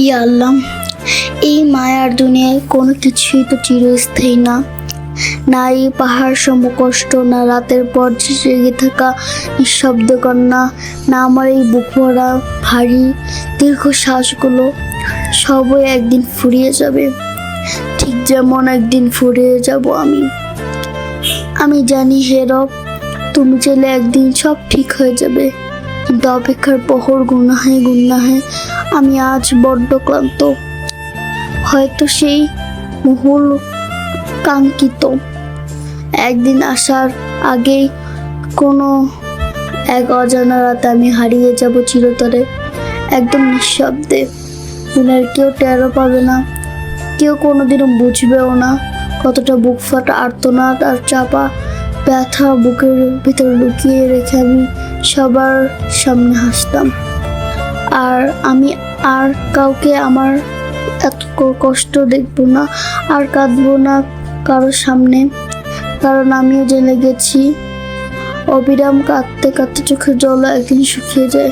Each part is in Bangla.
ইয়া আল্লাহ, এই মায়ার দুনিয়ায় কোনো কিছুই তো চিরস্থায়ী না। না এই পাহাড় সম কষ্ট, না রাতের পর জেগে থাকা নিঃশব্দ কান্না, না আমার এই বুক ভরা ভারী দীর্ঘ শ্বাসগুলো। সবই একদিন ফুরিয়ে যাবে, ঠিক যেমন একদিন ফুরিয়ে যাব আমি। আমি জানি হে রব, তুমি চাইলে একদিন সব ঠিক হয়ে যাবে, কিন্তু অপেক্ষার প্রহর গুনাহে গুনাহে আমি আজ বড্ড ক্লান্ত। হয়তো সেই মুহুল কাঙ্ক্ষিত একদিন আসার আগেই কোনো এক অজানা রাতে আমি হারিয়ে যাব চিরতরে, একদম নিঃশব্দে। দুনিয়ার কেউ টেরও পাবে না, কেউ কোনোদিনও বুঝবেও না কতটা বুক ফাটা আর্তনাদ আর চাপা ব্যথা বুকের ভিতর লুকিয়ে রেখে আমি সবার সামনে হাসতাম। আর আমি আর কাউকে আমার এত কষ্ট দেখবো না, আর কাঁদবো না কারোর সামনে, কারণ আমিও জেনে গেছি অবিরাম কাঁদতে কাঁদতে চোখের জল একদিন শুকিয়ে যায়।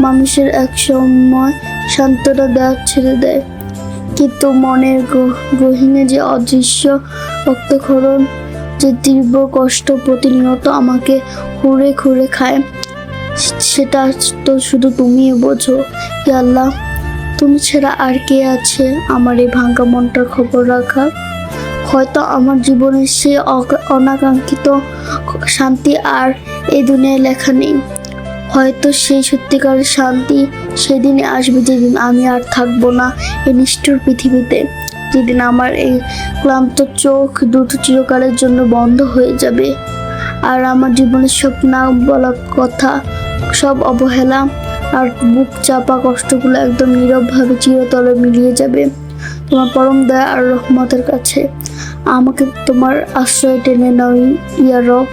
মানুষের এক সময় সান্ত্বনা দেওয়া ছেড়ে দেয়, কিন্তু মনের গহীনে যে অদৃশ্য রক্তক্ষরণ, যে তীব্র কষ্ট প্রতিনিয়ত আমাকে খুঁড়ে খুঁড়ে খায়, সেটা তো শুধু তুমিই বোঝো। ইয়া আল্লাহ, তুমি ছাড়া আর কে আছে আমার এই ভাঙা মনটার খবর রাখা? হয়তো আমার জীবনের সে অনাকাঙ্ক্ষিত শান্তি আর এই দুনিয়ায় লেখা নেই। হয়তো সেই সত্যিকারের শান্তি সেদিনে আসবে, যেদিন আমি আর থাকবো না এই নিষ্ঠুর পৃথিবীতে, যেদিন আমার এই ক্লান্ত চোখ দুটো চিরকালের জন্য বন্ধ হয়ে যাবে, আর আমার জীবনের সব না বলা কথা, সব অবহেলা আর বুক চাপা কষ্টগুলো একদম নীরবভাবে চিরতরে মিলিয়ে যাবে তোমার পরম দয়া আর রহমতের কাছে। আমাকে তোমার আশ্রয় টেনে নাও ইয়া রব।